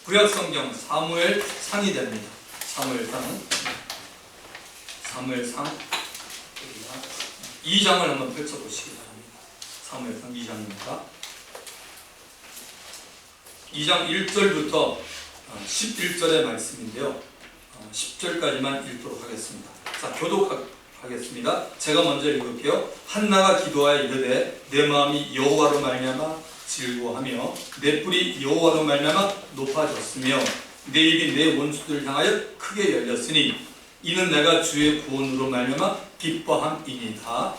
구약성경 사무엘상이 됩니다. 사무엘상 2장을 한번 펼쳐보시기 바랍니다. 사무엘상 2장입니다. 2장 1절부터 11절의 말씀인데요. 10절까지만 읽도록 하겠습니다. 자, 교독하겠습니다. 제가 먼저 읽을게요. 한나가 기도하여 이르되 내 마음이 여호와로 말미암아 즐거워하며 내 뿔이 여호와로 말미암아 높아졌으며 내 입이 내 원수들을 향하여 크게 열렸으니 이는 내가 주의 구원으로 말미암아 기뻐함이니이다.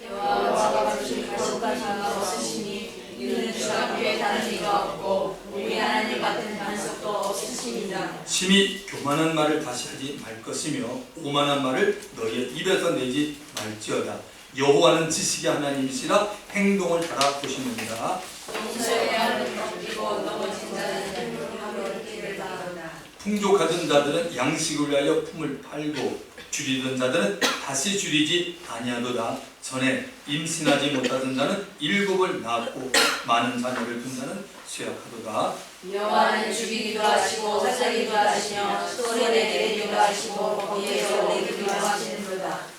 여호와가 주신 약속하신 바 없으시니 이는 주 앞에 다른 이가 없고 우리 하나님 같은 반석도 없으십니다. 심히 교만한 말을 다시 하지 말 것이며 오만한 말을 너희의 입에서 내지 말지어다. 여호와는 지식의 하나님이시라 행동을 따라 보시느니라. 용서해야 하는 덮이고 넘어진 자는 하루를 길을 다한다. 풍족하던 자들은 양식을 위하여 품을 팔고 줄이던 자들은 다시 줄이지 아니하도다. 전에 임신하지 못하던 자는 7을 낳았고 많은 자녀를 둔 자는 쇠약하도다. 여호와는 죽이기도 하시고 살리기도 하시며 손에 내리기도 하시고 거기에서 내기도 하시는도다.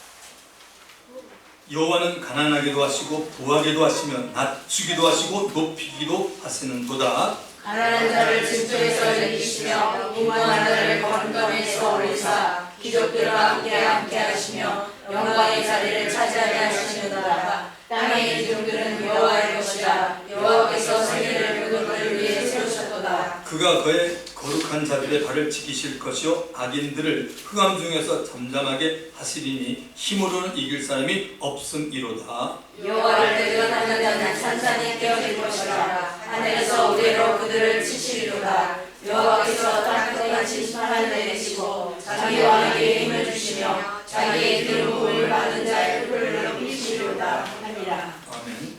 여호와는 가난하게도 하시고 부하게도 하시며 낮추기도 하시고 높이기도 하시는도다. 가난한 자를 질투에서 이기시며 오만한 자를 건강에서 올리사 귀족들과 함께 하시며 영광의 자리를 차지하게 하시는도다. 땅의 기둥들은 여호와의 것이라. 여호와께서 세계를 그들을 위해 세우셨도다. 그가 그의 거룩한 자들의 발을 지키실 것이요 악인들을 흑암 중에서 잠잠하게 하시리니 힘으로는 이길 사람이 없음이로다. 여호와를 대적하는 자는 산산이 깨어질 것이라. 하늘에서 우레로 그들을 치시리로다. 여호와께서 땅끝까지 심판을 내리시고 자기 왕에게 힘을 주시며 자기의 기름 부음을 받은 자의 뿔을 높이시리로다 하니라. 아멘.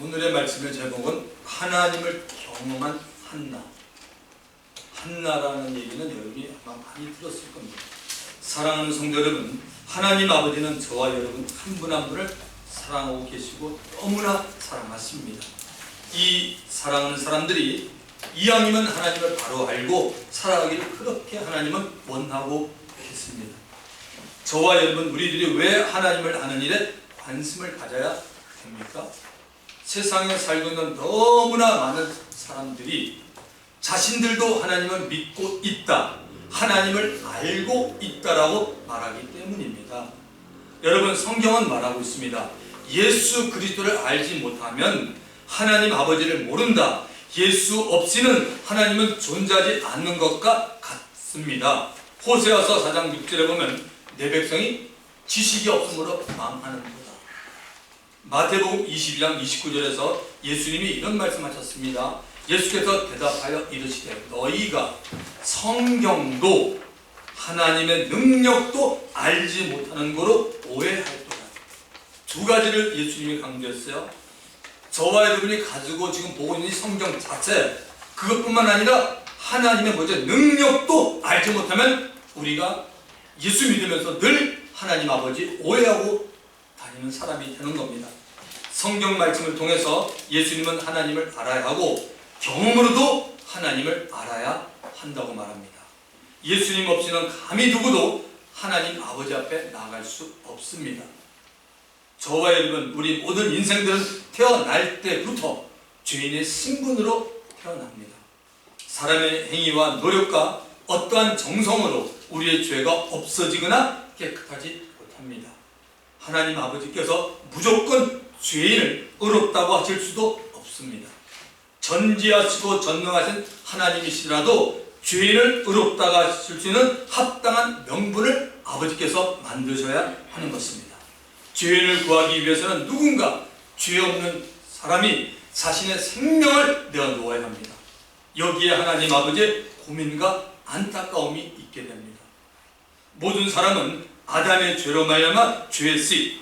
오늘의 말씀의 제목은 하나님을 경험한 한나. 한나라는 얘기는 여러분이 아마 많이 들었을 겁니다. 사랑하는 성도 여러분, 하나님 아버지는 저와 여러분 한 분 한 분을 사랑하고 계시고 너무나 사랑하십니다. 이 사랑하는 사람들이 이왕이면 하나님을 바로 알고 살아가기를 그렇게 하나님은 원하고 계십니다. 저와 여러분 우리들이 왜 하나님을 아는 일에 관심을 가져야 됩니까? 세상에 살고 있는 너무나 많은 사람들이 자신들도 하나님을 믿고 있다, 하나님을 알고 있다라고 말하기 때문입니다. 여러분, 성경은 말하고 있습니다. 예수 그리스도를 알지 못하면 하나님 아버지를 모른다. 예수 없이는 하나님은 존재하지 않는 것과 같습니다. 호세아서 4장 6절에 보면 내 백성이 지식이 없으므로 망하는 거다. 마태복음 22장 29절에서 예수님이 이런 말씀하셨습니다. 예수께서 대답하여 이르시되 너희가 성경도 하나님의 능력도 알지 못하는 거로 오해할도다. 두 가지를 예수님이 강조했어요. 저와 여러분이 가지고 지금 보고 있는 성경 자체, 그것뿐만 아니라 하나님의 능력도 알지 못하면 우리가 예수 믿으면서 늘 하나님 아버지 오해하고 다니는 사람이 되는 겁니다. 성경 말씀을 통해서 예수님은 하나님을 알아야 하고 경험으로도 하나님을 알아야 한다고 말합니다. 예수님 없이는 감히 누구도 하나님 아버지 앞에 나아갈 수 없습니다. 저와 여러분, 우리 모든 인생들은 태어날 때부터 죄인의 신분으로 태어납니다. 사람의 행위와 노력과 어떠한 정성으로 우리의 죄가 없어지거나 깨끗하지 못합니다. 하나님 아버지께서 무조건 죄인을 의롭다고 하실 수도 없습니다. 전지하시고 전능하신 하나님이시라도 죄인을 의롭다고 하실 수 있는 합당한 명분을 아버지께서 만드셔야 하는 것입니다. 죄인을 구하기 위해서는 누군가 죄 없는 사람이 자신의 생명을 내어놓아야 합니다. 여기에 하나님 아버지의 고민과 안타까움이 있게 됩니다. 모든 사람은 아담의 죄로 말미암아 죄씨,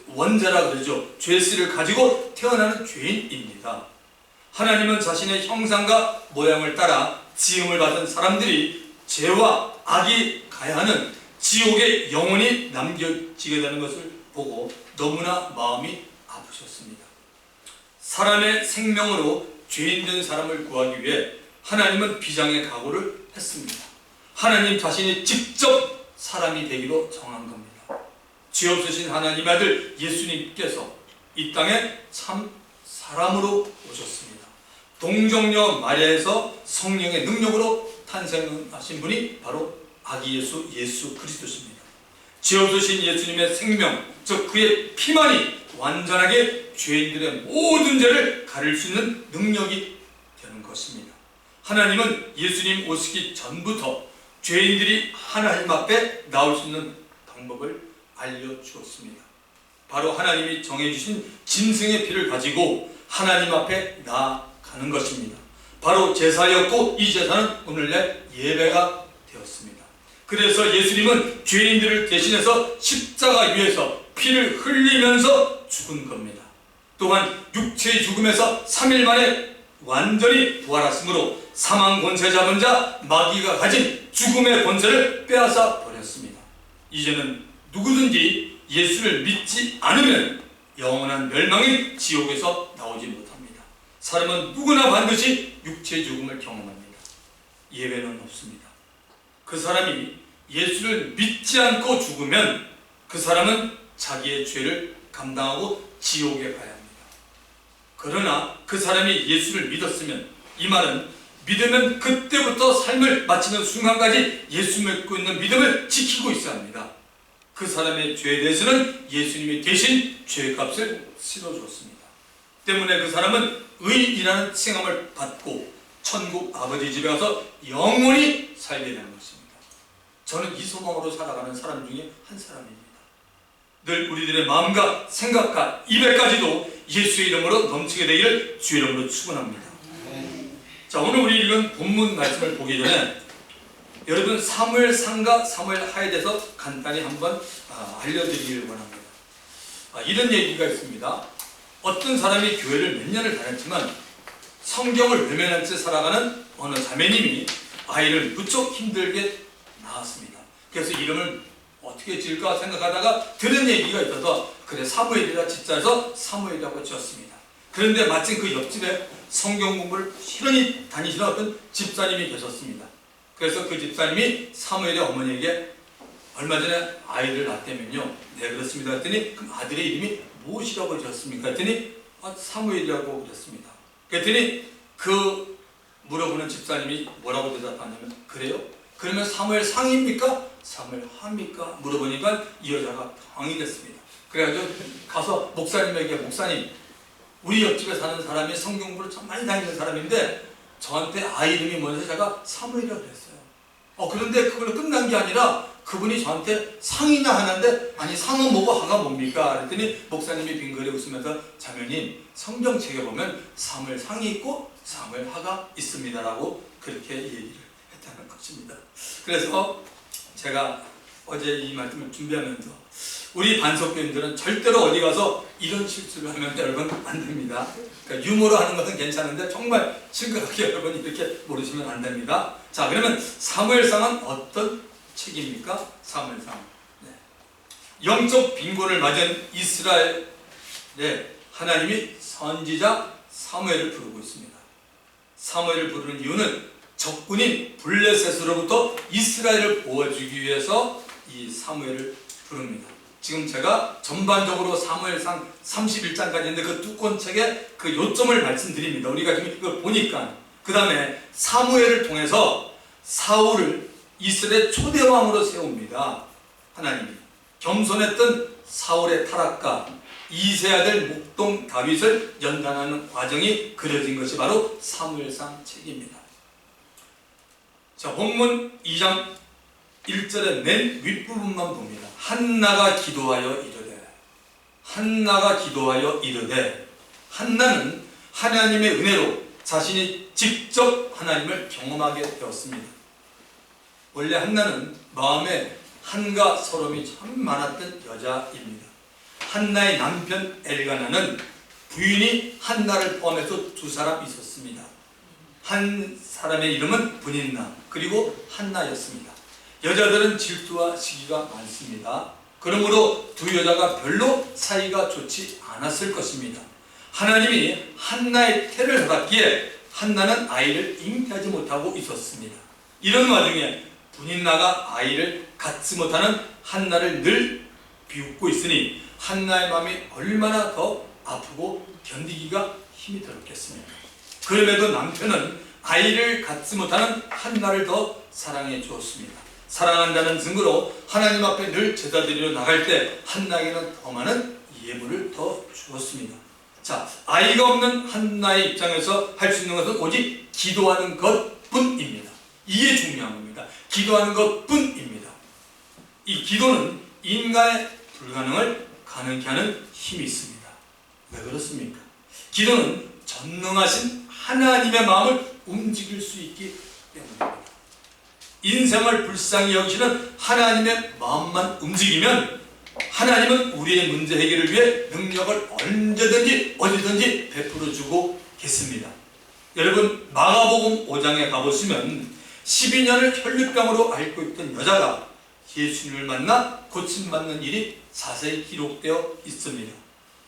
원죄라 그러죠. 죄씨를 가지고 태어나는 죄인입니다. 하나님은 자신의 형상과 모양을 따라 지음을 받은 사람들이 죄와 악이 가야 하는 지옥에 영원히 남겨지게 되는 것을 보고 너무나 마음이 아프셨습니다. 사람의 생명으로 죄인된 사람을 구하기 위해 하나님은 비장의 각오를 했습니다. 하나님 자신이 직접 사람이 되기로 정한 겁니다. 죄 없으신 하나님 아들 예수님께서 이 땅에 참 사람으로 오셨습니다. 동정녀 마리아에서 성령의 능력으로 탄생하신 분이 바로 아기 예수 그리스도십니다. 죄 없으신 예수님의 생명, 즉 그의 피만이 완전하게 죄인들의 모든 죄를 가릴 수 있는 능력이 되는 것입니다. 하나님은 예수님 오시기 전부터 죄인들이 하나님 앞에 나올 수 있는 방법을 알려주었습니다. 바로 하나님이 정해주신 짐승의 피를 가지고 하나님 앞에 나아가는 것입니다. 바로 제사였고 이 제사는 오늘날 예배가 되었습니다. 그래서 예수님은 죄인들을 대신해서 십자가 위에서 피를 흘리면서 죽은 겁니다. 또한 육체의 죽음에서 3일 만에 완전히 부활하심으로 사망 권세 잡은 자 마귀가 가진 죽음의 권세를 빼앗아 버렸습니다. 이제는 누구든지 예수를 믿지 않으면 영원한 멸망인 지옥에서 나오지 못합니다. 사람은 누구나 반드시 육체의 죽음을 경험합니다. 예외는 없습니다. 그 사람이 예수를 믿지 않고 죽으면 그 사람은 자기의 죄를 감당하고 지옥에 가야 합니다. 그러나 그 사람이 예수를 믿었으면, 이 말은 믿으면 그때부터 삶을 마치는 순간까지 예수 믿고 있는 믿음을 지키고 있어야 합니다. 그 사람의 죄에 대해서는 예수님이 대신 죄값을 치러주었습니다. 때문에 그 사람은 의인이라는 칭함을 받고 천국 아버지 집에 가서 영원히 살게 되는 것입니다. 저는 이 소망으로 살아가는 사람 중에 한 사람입니다. 늘 우리들의 마음과 생각과 입에까지도 예수의 이름으로 넘치게 되기를 주의 이름으로 축원합니다. 자, 오늘 우리 읽은 본문 말씀을 보기 전에 여러분 사무엘상과 사무엘하에 대해서 간단히 한번 알려드리기를 원합니다. 이런 얘기가 있습니다. 어떤 사람이 교회를 몇 년을 다녔지만 성경을 외면한 채 살아가는 어느 자매님이 아이를 무척 힘들게 낳았습니다. 그래서 이름을 어떻게 지을까 생각하다가 들은 얘기가 있어서 그래 사무엘이라 짓자해서 사무엘이라고 지었습니다. 그런데 마침 그 옆집에 성경 공부를 시련히 다니시는 어떤 집사님이 계셨습니다. 그래서 그 집사님이 사무엘의 어머니에게 얼마 전에 아이를 낳았다면요, 네 그렇습니다 했더니 그럼 아들의 이름이 무엇이라고 지었습니까 했더니 사무엘이라고 그랬습니다. 그랬더니 그 물어보는 집사님이 뭐라고 대답하냐면 그래요? 그러면 사무엘 상입니까? 사무엘 하입니까? 물어보니까 이 여자가 당이 됐습니다. 그래가지고 가서 목사님에게 목사님 우리 옆집에 사는 사람이 성경 공부를 참 많이 다니는 사람인데 저한테 아이 이름이 뭐여서 제가 사무엘이라고 그랬어요. 그런데 그걸로 끝난 게 아니라 그분이 저한테 상이냐 하는데 아니 상은 뭐고 하가 뭡니까? 그랬더니 목사님이 빙그레 웃으면서 자매님 성경책에 보면 사무엘 상이 있고 사무엘 하가 있습니다 라고 그렇게 얘기를 했다는 것입니다. 그래서 제가 어제 이 말씀을 준비하면서 우리 반석교인들은 절대로 어디 가서 이런 실수를 하면 여러분 안 됩니다. 그러니까 유머로 하는 것은 괜찮은데 정말 심각하게 여러분 이렇게 모르시면 안 됩니다. 자, 그러면 사무엘상은 어떤 책입니까? 사무엘상. 네. 영적 빈곤을 맞은 이스라엘에 하나님이 선지자 사무엘을 부르고 있습니다. 사무엘을 부르는 이유는 적군인 블레셋으로부터 이스라엘을 보호해주기 위해서 이 사무엘을 부릅니다. 지금 제가 전반적으로 사무엘상 31장까지 있는데 그 두꺼운 책의 그 요점을 말씀드립니다. 우리가 지금 이걸 보니까 그 다음에 사무엘을 통해서 사울을 이스라엘 초대왕으로 세웁니다. 하나님이 겸손했던 사울의 타락과 이세 아들 목동 다윗을 연단하는 과정이 그려진 것이 바로 사무엘상 책입니다. 자, 본문 2장 1절의 맨 윗부분만 봅니다. 한나가 기도하여 이르되 한나는 하나님의 은혜로 자신이 직접 하나님을 경험하게 되었습니다. 원래 한나는 마음에 한가 서름이 참 많았던 여자입니다. 한나의 남편 엘가나는 부인이 한나를 포함해서 2사람 있었습니다. 한 사람의 이름은 브닌나 그리고 한나였습니다. 여자들은 질투와 시기가 많습니다. 그러므로 두 여자가 별로 사이가 좋지 않았을 것입니다. 하나님이 한나의 태를 허락기에 한나는 아이를 잉태하지 못하고 있었습니다. 이런 와중에 분이 나가 아이를 갖지 못하는 한나를 늘 비웃고 있으니 한나의 마음이 얼마나 더 아프고 견디기가 힘이 들었겠습니까? 그럼에도 남편은 아이를 갖지 못하는 한나를 더 사랑해 주었습니다. 사랑한다는 증거로 하나님 앞에 늘 제사드리러 나갈 때 한나에게는 더 많은 예물을 더 주었습니다. 자, 아이가 없는 한나의 입장에서 할 수 있는 것은 오직 기도하는 것뿐입니다. 이게 중요한 겁니다. 기도하는 것뿐입니다. 이 기도는 인간의 불가능을 가능케 하는 힘이 있습니다. 왜 그렇습니까? 기도는 전능하신 하나님의 마음을 움직일 수 있기 때문입니다. 인생을 불쌍히 여기시는 하나님의 마음만 움직이면 하나님은 우리의 문제 해결을 위해 능력을 언제든지 어디든지 베풀어 주고 계십니다. 여러분, 마가복음 5장에 가보시면 12년을 혈류병으로 앓고 있던 여자가 예수님을 만나 고침받는 일이 자세히 기록되어 있습니다.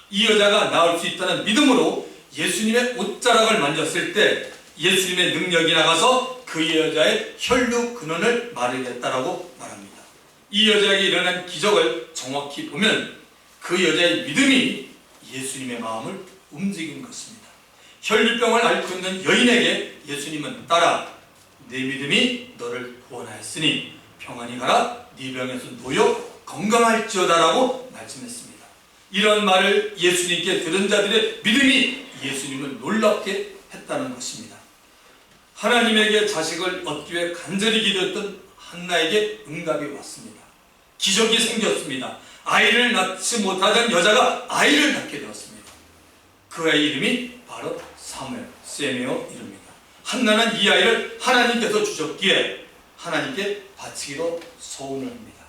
이 여자가 나을 수 있다는 믿음으로 예수님의 옷자락을 만졌을 때 예수님의 능력이 나가서 그 여자의 혈류 근원을 마르겠다라고 말합니다. 이 여자에게 일어난 기적을 정확히 보면 그 여자의 믿음이 예수님의 마음을 움직인 것입니다. 혈류병을 앓고 있는 여인에게 예수님은 따라 내 믿음이 너를 구원하였으니 평안히 가라, 네 병에서 놓여 건강할지어다 라고 말씀했습니다. 이런 말을 예수님께 들은 자들의 믿음이 예수님을 놀랍게 했다는 것입니다. 하나님에게 자식을 얻기 위해 간절히 기도했던 한나에게 응답이 왔습니다. 기적이 생겼습니다. 아이를 낳지 못하던 여자가 아이를 낳게 되었습니다. 그 아이 이름이 바로 사무엘, 세메오 이름입니다. 한나는 이 아이를 하나님께서 주셨기에 하나님께 바치기로 소원을 합니다.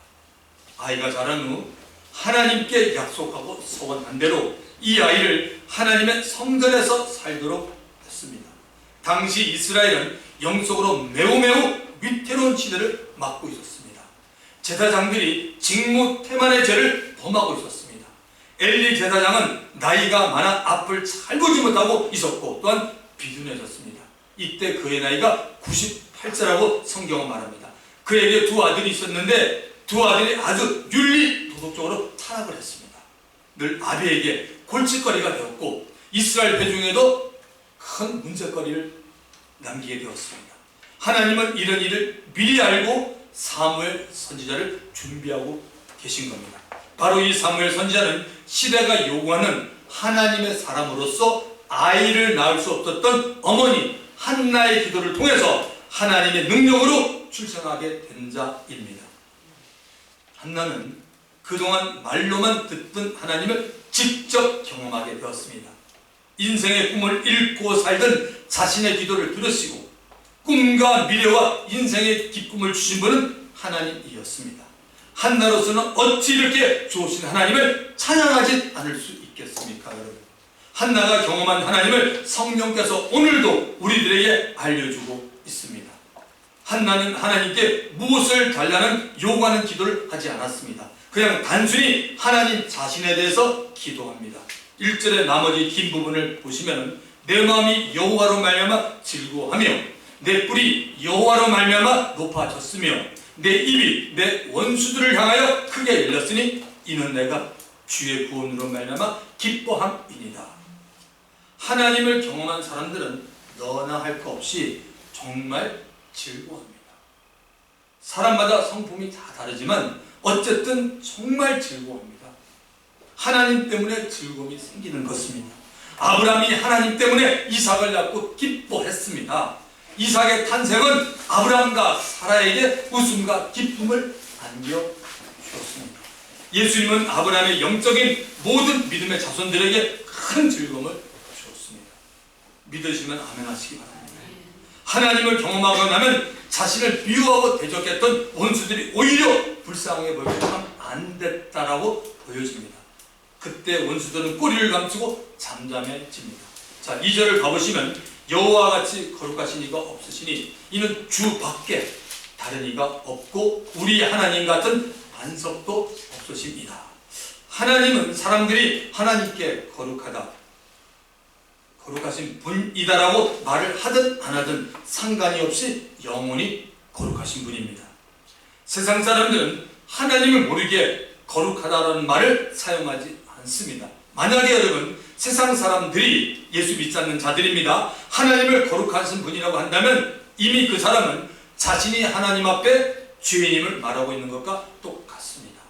아이가 자란 후 하나님께 약속하고 소원한 대로 이 아이를 하나님의 성전에서 살도록 했습니다. 당시 이스라엘은 영적으로 매우 위태로운 시대를 맞고 있었습니다. 제사장들이 직무태만의 죄를 범하고 있었습니다. 엘리 제사장은 나이가 많아 앞을 잘 보지 못하고 있었고 또한 비둔해졌습니다. 이때 그의 나이가 98세라고 성경은 말합니다. 그에게 두 아들이 있었는데 두 아들이 아주 윤리 도덕적으로 타락을 했습니다. 늘 아비에게 골칫거리가 되었고 이스라엘 회중에도 큰 문제거리를 남기게 되었습니다. 하나님은 이런 일을 미리 알고 사무엘 선지자를 준비하고 계신 겁니다. 바로 이 사무엘 선지자는 시대가 요구하는 하나님의 사람으로서 아이를 낳을 수 없었던 어머니 한나의 기도를 통해서 하나님의 능력으로 출생하게 된 자입니다. 한나는 그동안 말로만 듣던 하나님을 직접 경험하게 되었습니다. 인생의 꿈을 잃고 살던 자신의 기도를 들으시고 꿈과 미래와 인생의 기쁨을 주신 분은 하나님이었습니다. 한나로서는 어찌 이렇게 좋으신 하나님을 찬양하지 않을 수 있겠습니까, 여러분? 한나가 경험한 하나님을 성령께서 오늘도 우리들에게 알려주고 있습니다. 한나는 하나님께 무엇을 달라는 요구하는 기도를 하지 않았습니다. 그냥 단순히 하나님 자신에 대해서 기도합니다. 1절의 나머지 긴 부분을 보시면 내 마음이 여호와로 말미암아 즐거워하며 내 뿔이 여호와로 말미암아 높아졌으며 내 입이 내 원수들을 향하여 크게 열렸으니 이는 내가 주의 구원으로 말미암아 기뻐함이니라. 하나님을 경험한 사람들은 너나 할 것 없이 정말 즐거워합니다. 사람마다 성품이 다 다르지만 어쨌든 정말 즐거워합니다. 하나님 때문에 즐거움이 생기는 것입니다. 아브라함이 하나님 때문에 이삭을 낳고 기뻐했습니다. 이삭의 탄생은 아브라함과 사라에게 웃음과 기쁨을 안겨주었습니다. 예수님은 아브라함의 영적인 모든 믿음의 자손들에게 큰 즐거움을 주었습니다. 믿으시면 아멘 하시기 바랍니다. 하나님을 경험하고 나면 자신을 미워하고 대적했던 원수들이 오히려 불쌍하게 보이고 참 안 됐다라고 보여집니다. 그때 원수들은 꼬리를 감추고 잠잠해집니다. 자, 2절을 가보시면 여호와와 같이 거룩하신 이가 없으시니 이는 주 밖에 다른 이가 없고 우리 하나님 같은 반석도 없으십니다. 하나님은 사람들이 하나님께 거룩하다, 거룩하신 분이다라고 말을 하든 안 하든 상관이 없이 영원히 거룩하신 분입니다. 세상 사람들은 하나님을 모르게 거룩하다라는 말을 사용하지 않습니다. 만약에 여러분 세상 사람들이 예수 믿지 않는 자들입니다. 하나님을 거룩하신 분이라고 한다면 이미 그 사람은 자신이 하나님 앞에 죄인임을 말하고 있는 것과 똑같습니다.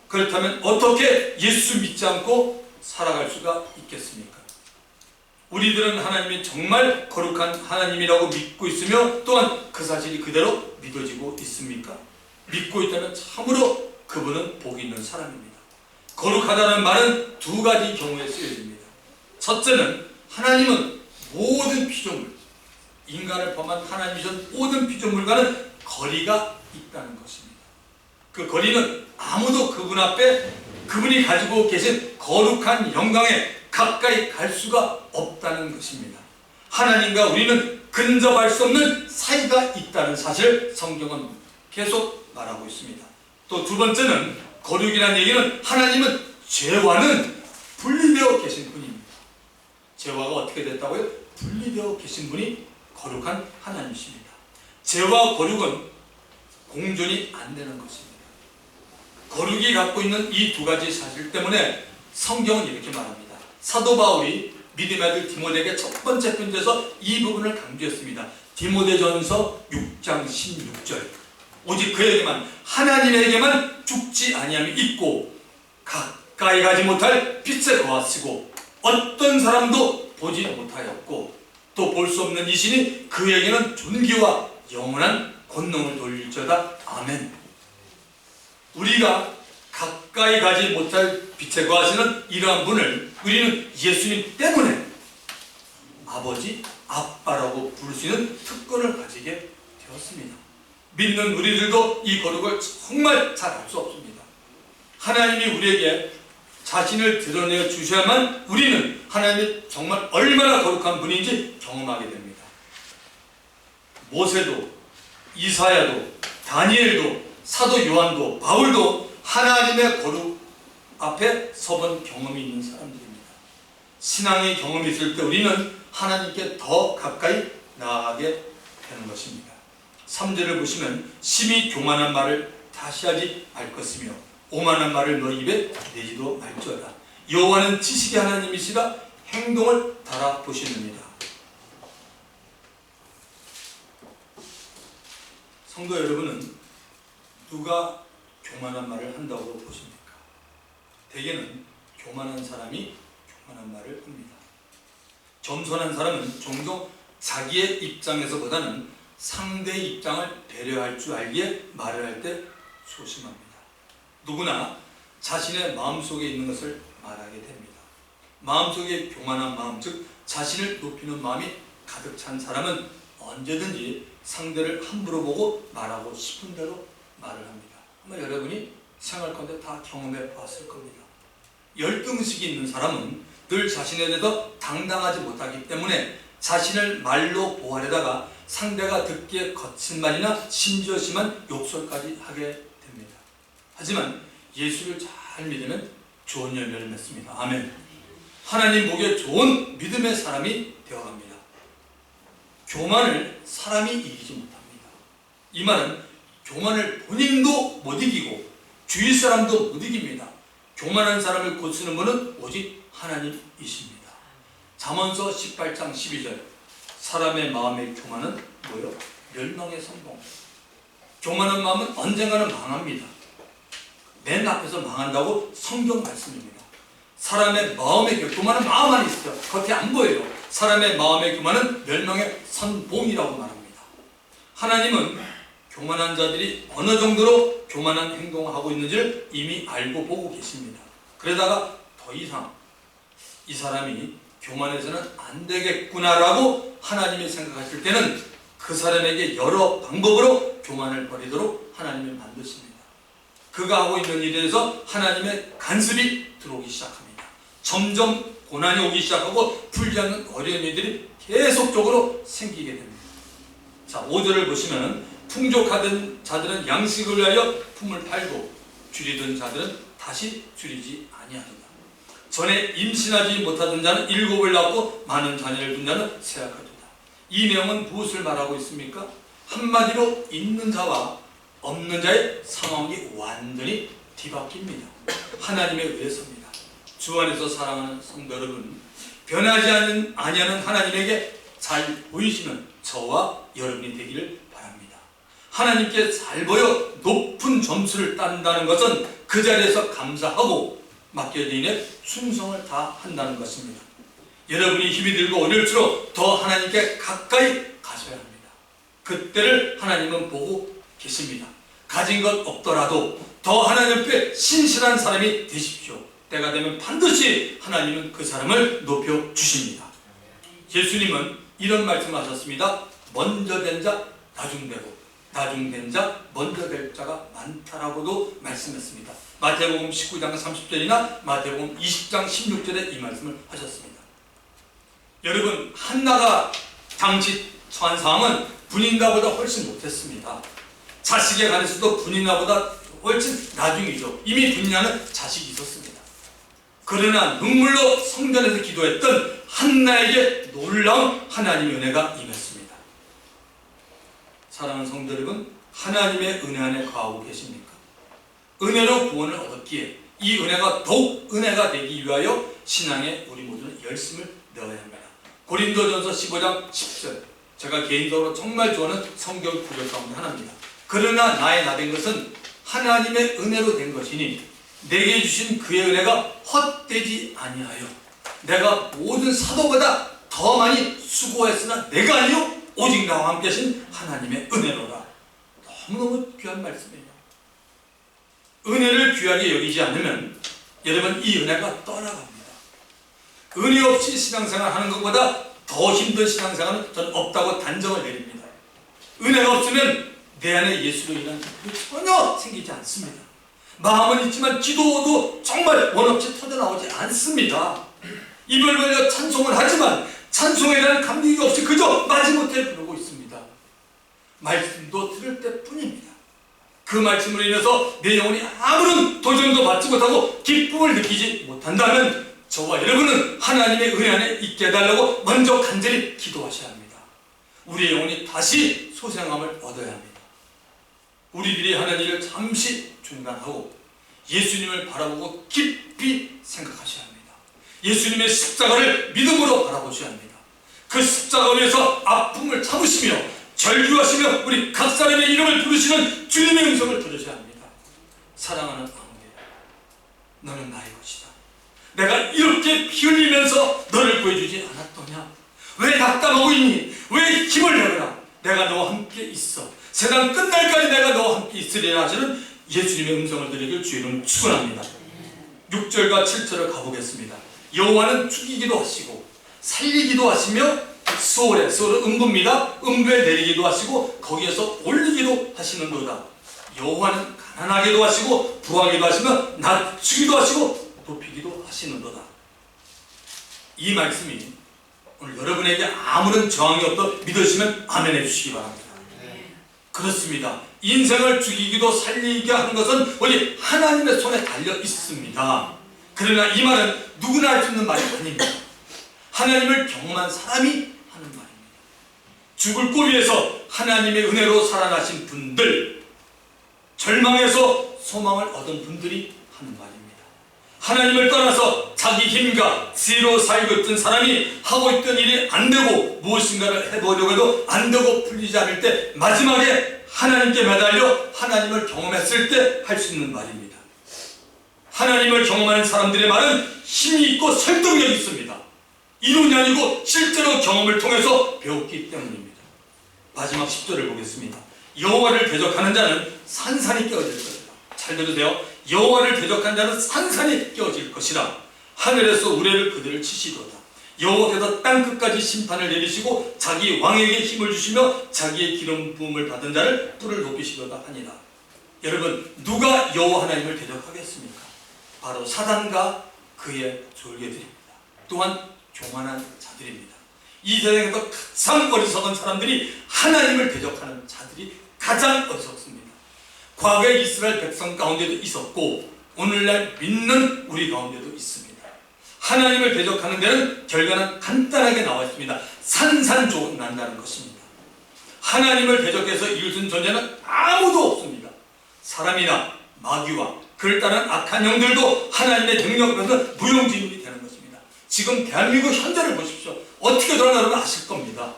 그렇다면 어떻게 예수 믿지 않고 살아갈 수가 있겠습니까? 우리들은 하나님이 정말 거룩한 하나님이라고 믿고 있으며 또한 그 사실이 그대로 믿어지고 있습니까? 믿고 있다면 참으로 그분은 복이 있는 사람입니다. 거룩하다는 말은 두 가지 경우에 쓰여집니다. 첫째는 하나님은 모든 피조물, 인간을 범한 하나님이신 모든 피조물과는 거리가 있다는 것입니다. 그 거리는 아무도 그분 앞에 그분이 가지고 계신 거룩한 영광에 가까이 갈 수가 없다는 것입니다. 하나님과 우리는 근접할 수 없는 사이가 있다는 사실을 성경은 계속 말하고 있습니다. 또 두 번째는 거룩이라는 얘기는 하나님은 죄와는 분리되어 계신 분입니다. 죄와가 어떻게 됐다고요? 분리되어 계신 분이 거룩한 하나님이십니다. 죄와 거룩은 공존이 안 되는 것입니다. 거룩이 갖고 있는 이 두 가지 사실 때문에 성경은 이렇게 말합니다. 사도 바울이 믿음의 아들 디모데에게 첫 번째 편지에서 이 부분을 강조했습니다. 디모데전서 6장 16절. 오직 그에게만 하나님에게만 죽지 아니함이 있고 가까이 가지 못할 빛에 거하시고 어떤 사람도 보지 못하였고 또 볼 수 없는 이신이 그에게는 존귀와 영원한 권능을 돌릴지어다. 아멘. 우리가 가까이 가지 못할 빛에 거하시는 이러한 분을 우리는 예수님 때문에 아버지, 아빠라고 부를 수 있는 특권을 가지게 되었습니다. 믿는 우리들도 이 거룩을 정말 잘 알 수 없습니다. 하나님이 우리에게 자신을 드러내어 주셔야만 우리는 하나님이 정말 얼마나 거룩한 분인지 경험하게 됩니다. 모세도, 이사야도, 다니엘도, 사도 요한도, 바울도 하나님의 거룩 앞에 서본 경험이 있는 사람들입니다. 신앙의 경험이 있을 때 우리는 하나님께 더 가까이 나아가게 되는 것입니다. 3절을 보시면 심히 교만한 말을 다시 하지 말 것이며 오만한 말을 너 입에 내지도 말지어다. 여호와는 지식의 하나님이시라 행동을 달아보시느니라. 성도 여러분은 누가 교만한 말을 한다고 보십니까? 대개는 교만한 사람이 교만한 말을 합니다. 겸손한 사람은 종종 자기의 입장에서보다는 상대의 입장을 배려할 줄 알기에 말을 할 때 소심합니다. 누구나 자신의 마음속에 있는 것을 말하게 됩니다. 마음속에 교만한 마음, 즉 자신을 높이는 마음이 가득 찬 사람은 언제든지 상대를 함부로 보고 말하고 싶은 대로 말을 합니다. 아마 여러분이 생활가운데 다 경험해 봤을 겁니다. 열등의식이 있는 사람은 늘 자신에 대해서 당당하지 못하기 때문에 자신을 말로 보호하려다가 상대가 듣기에 거친 말이나 심지어 심한 욕설까지 하게 됩니다. 하지만 예수를 잘 믿으면 좋은 열매를 맺습니다. 아멘. 하나님 보기에 좋은 믿음의 사람이 되어갑니다. 교만을 사람이 이기지 못합니다. 이 말은 교만을 본인도 못 이기고 주위 사람도 못 이깁니다. 교만한 사람을 고치는 분은 오직 하나님이십니다. 잠언서 18장 12절. 사람의 마음의 교만은 뭐요? 멸망의 선봉. 교만한 마음은 언젠가는 망합니다. 맨 앞에서 망한다고 성경 말씀입니다. 사람의 마음의 교만은 마음 안에 있어요. 겉에 안 보여요. 사람의 마음의 교만은 멸망의 선봉이라고 말합니다. 하나님은 교만한 자들이 어느 정도로 교만한 행동을 하고 있는지를 이미 알고 보고 계십니다. 그러다가 더 이상 이 사람이 교만해서는 안 되겠구나라고 하나님이 생각하실 때는 그 사람에게 여러 방법으로 교만을 버리도록 하나님이 만드십니다. 그가 하고 있는 일에 대해서 하나님의 간섭이 들어오기 시작합니다. 점점 고난이 오기 시작하고 풀지 않는 어려운 일들이 계속적으로 생기게 됩니다. 자, 5절을 보시면 풍족하던 자들은 양식을 위하여 품을 팔고 줄이던 자들은 다시 줄이지 아니하도다. 전에 임신하지 못하던 자는 7을 낳고 많은 자녀를 둔 자는 쇠약하도다. 이 내용은 무엇을 말하고 있습니까? 한마디로 있는 자와 없는 자의 상황이 완전히 뒤바뀝니다. 하나님의 은혜입니다. 주 안에서 사랑하는 성도 여러분, 변하지 아니하는 하나님에게 잘 보이시는 저와 여러분이 되기를 바랍니다. 하나님께 잘 보여 높은 점수를 딴다는 것은 그 자리에서 감사하고 맡겨진 충성을 다한다는 것입니다. 여러분이 힘이 들고 어려울수록 더 하나님께 가까이 가셔야 합니다. 그때를 하나님은 보고 계십니다. 가진 것 없더라도 더 하나님 앞에 신실한 사람이 되십시오. 때가 되면 반드시 하나님은 그 사람을 높여주십니다. 예수님은 이런 말씀하셨습니다. 먼저 된 자 나중되고 나중된 자 먼저 될 자가 많다라고도 말씀했습니다. 마태복음 19장 30절이나 마태복음 20장 16절에 이 말씀을 하셨습니다. 여러분, 한나가 당시 처한 상황은 분인가보다 훨씬 못했습니다. 자식에 관해서도 분인가보다 훨씬 나중이죠. 이미 분인하는 자식이 있었습니다. 그러나 눈물로 성전에서 기도했던 한나에게 놀라운 하나님의 은혜가 임했습니다. 사랑하는 성도 여러분, 하나님의 은혜 안에 거하고 계십니까? 은혜로 구원을 얻었기에 이 은혜가 더욱 은혜가 되기 위하여 신앙에 우리 모두는 열심을 넣어야 합니다. 고린도전서 15장 10절, 제가 개인적으로 정말 좋아하는 성경 구절 가운데 하나입니다. 그러나 나의 나 된 것은 하나님의 은혜로 된 것이니 내게 주신 그의 은혜가 헛되지 아니하여 내가 모든 사도보다 더 많이 수고했으나 내가 아니요 오직 나와 함께 하신 하나님의 은혜로다. 너무너무 귀한 말씀이에요. 은혜를 귀하게 여기지 않으면 여러분 이 은혜가 떠나갑니다. 은혜 없이 신앙생활 하는 것보다 더 힘든 신앙생활은 저는 없다고 단정을 내립니다. 은혜가 없으면 내 안에 예수로 인한 기쁨이 전혀 생기지 않습니다. 마음은 있지만 기도도 정말 원없이 터져나오지 않습니다. 입을 벌려 찬송을 하지만 찬송에 대한 감격이 없이 그저 마지못해 부르고 있습니다. 말씀도 들을 때뿐입니다. 그 말씀으로 인해서 내 영혼이 아무런 도전도 받지 못하고 기쁨을 느끼지 못한다면 저와 여러분은 하나님의 은혜 안에 있게 해달라고 먼저 간절히 기도하셔야 합니다. 우리의 영혼이 다시 소생함을 얻어야 합니다. 우리들이 하는 일을 잠시 중단하고 예수님을 바라보고 깊이 생각하셔야 합니다. 예수님의 십자가를 믿음으로 바라보셔야 합니다. 그 십자가 위에서 아픔을 참으시며 절규하시며 우리 각 사람의 이름을 부르시는 주님의 음성을 들으셔야 합니다. 사랑하는 아무개, 너는 나의 것이다. 내가 이렇게 피 흘리면서 너를 구해주지 않았더냐? 왜 낙담하고 있니? 왜 힘을 내거라? 내가 너와 함께 있어. 세상 끝날까지 내가 너와 함께 있으리라 하시는 예수님의 음성을 들으길 주의 이름으로 축원합니다. 6절과 7절을 가보겠습니다. 여호와는 죽이기도 하시고 살리기도 하시며 소울은 음부입니다. 음부에 내리기도 하시고 거기에서 올리기도 하시는도다. 여호와는 가난하게도 하시고 부하기도 하시며 낮추기도 하시고 높이기도 하시는도다. 이 말씀이 오늘 여러분에게 아무런 저항이 없도록 믿으시면 아멘 해주시기 바랍니다. 그렇습니다. 인생을 죽이기도 살리게 하는 것은 오직 하나님의 손에 달려 있습니다. 그러나 이 말은 누구나 할 수 있는 말이 아닙니다. 하나님을 경험한 사람이 하는 말입니다. 죽을 꼬리에서 하나님의 은혜로 살아나신 분들, 절망에서 소망을 얻은 분들이 하는 말입니다. 하나님을 떠나서 자기 힘과 지혜로 살고 있던 사람이 하고 있던 일이 안 되고 무엇인가를 해보려고 해도 안 되고 풀리지 않을 때 마지막에 하나님께 매달려 하나님을 경험했을 때 할 수 있는 말입니다. 하나님을 경험하는 사람들의 말은 힘이 있고 설득력이 있습니다. 이론이 아니고 실제로 경험을 통해서 배웠기 때문입니다. 마지막 10절을 보겠습니다. 여호와를 대적하는 자는 산산이 깨어질 것이다. 잘 들으세요. 여호와를 대적한 자는 산산이 깨어질 것이다. 하늘에서 우레를 그들을 치시도다. 여호와께서 땅끝까지 심판을 내리시고 자기 왕에게 힘을 주시며 자기의 기름 부음을 받은 자를 뿔을 높이시도다 하니라. 여러분, 누가 여호와 하나님을 대적하겠습니까? 바로 사단과 그의 졸개들입니다. 또한 교만한 자들입니다. 이 세상에서 가장 어리석은 사람들이 하나님을 대적하는 자들이 가장 어리석습니다. 과거에 이스라엘 백성 가운데도 있었고 오늘날 믿는 우리 가운데도 있습니다. 하나님을 대적하는 데는 결과는 간단하게 나와 있습니다. 산산조각 난다는 것입니다. 하나님을 대적해서 이웃은 존재는 아무도 없습니다. 사람이나 마귀와 그를 따른 악한 영들도 하나님의 능력 앞에서 무용지물이 되는 것입니다. 지금 대한민국 현재를 보십시오. 어떻게 돌아가나 여러분 아실 겁니다.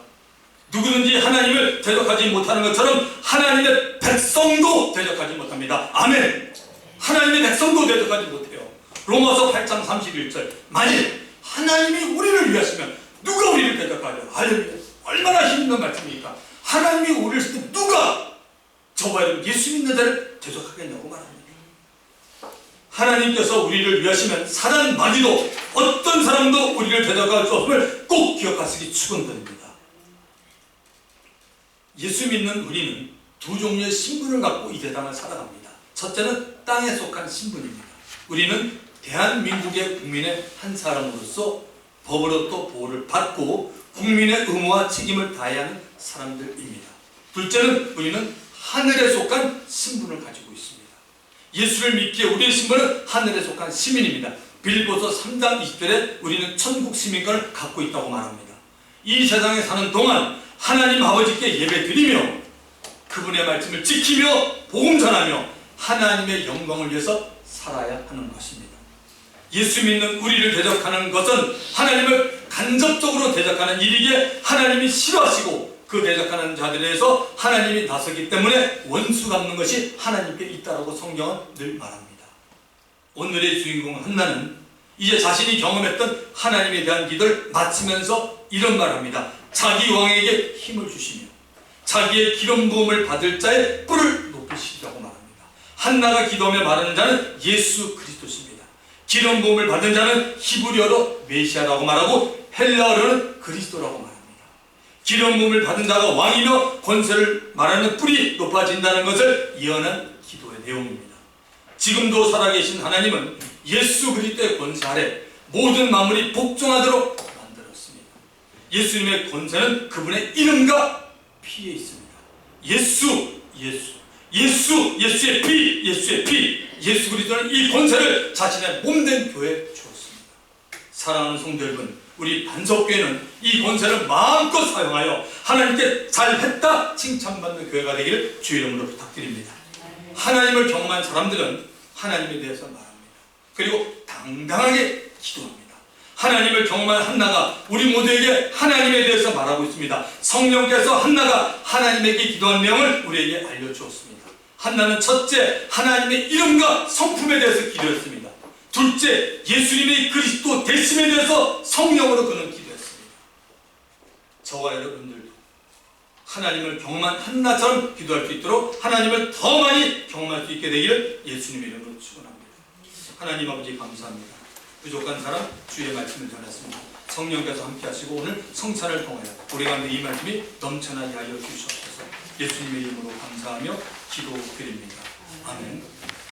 누구든지 하나님을 대적하지 못하는 것처럼 하나님의 백성도 대적하지 못합니다. 아멘. 하나님의 백성도 대적하지 못해요. 로마서 8장 31절. 만일 하나님이 우리를 위하시면 누가 우리를 대적하려? 할렐루야. 얼마나 힘있는 말씀입니까? 하나님이 우리를 쓸 때 누가 저와 여러분 예수 믿는 자를 대적하겠냐고 말합니다. 하나님께서 우리를 위하시면 사단 마귀도 어떤 사람도 우리를 대적할 수 없음을 꼭 기억하시기 축원드립니다. 예수 믿는 우리는 두 종류의 신분을 갖고 이 세상을 살아갑니다. 첫째는 땅에 속한 신분입니다. 우리는 대한민국의 국민의 한 사람으로서 법으로부터 보호를 받고 국민의 의무와 책임을 다해야 하는 사람들입니다. 둘째는 우리는 하늘에 속한 신분을 가지고 있습니다. 예수를 믿기에 우리의 신분은 하늘에 속한 시민입니다. 빌립보서 3장 20절에 우리는 천국 시민권을 갖고 있다고 말합니다. 이 세상에 사는 동안 하나님 아버지께 예배드리며 그분의 말씀을 지키며 복음 전하며 하나님의 영광을 위해서 살아야 하는 것입니다. 예수 믿는 우리를 대적하는 것은 하나님을 간접적으로 대적하는 일이기에 하나님이 싫어하시고 그 대적하는 자들에 대해서 하나님이 나서기 때문에 원수 갚는 것이 하나님께 있다고 성경은 늘 말합니다. 오늘의 주인공 한나는 이제 자신이 경험했던 하나님에 대한 기도를 마치면서 이런 말을 합니다. 자기 왕에게 힘을 주시며 자기의 기름 부음을 받을 자의 뿔을 높이시라고 말합니다. 한나가 기도하며 말하는 자는 예수 그리스도십니다. 기름 부음을 받은 자는 히브리어로 메시아라고 말하고 헬라어로는 그리스도라고 말합니다. 기름 부음을 받은 자가 왕이며 권세를 말하는 뿔이 높아진다는 것을 예언한 기도의 내용입니다. 지금도 살아계신 하나님은 예수 그리스도의 권세 아래 모든 만물이 복종하도록 만들었습니다. 예수님의 권세는 그분의 이름과 피에 있습니다. 예수의 피, 예수 그리스도는 이 권세를 자신의 몸된 교회에 주었습니다. 사랑하는 성도 여러분, 우리 반석교회는 이 권세를 마음껏 사용하여 하나님께 잘했다 칭찬받는 교회가 되기를 주의 이름으로 부탁드립니다. 하나님을 경험한 사람들은 하나님에 대해서 말합니다. 그리고 당당하게 기도합니다. 하나님을 경험한 한나가 우리 모두에게 하나님에 대해서 말하고 있습니다. 성령께서 한나가 하나님에게 기도한 내용을 우리에게 알려주었습니다. 한나는 첫째, 하나님의 이름과 성품에 대해서 기도했습니다. 둘째, 예수님의 그리스도 되심에 대해서 성령으로 그는 기도했습니다. 저와 여러분들도 하나님을 경험한 한나처럼 기도할 수 있도록 하나님을 더 많이 경험할 수 있게 되기를 예수님의 이름으로 축원합니다. 하나님 아버지 감사합니다. 부족한 사람 주의 말씀을 전했습니다. 성령께서 함께 하시고 오늘 성찬을 통하여 우리 가운데 이 말씀이 넘쳐나게 하여 주시옵소서. 예수님의 이름으로 감사하며 기도드립니다. 아멘.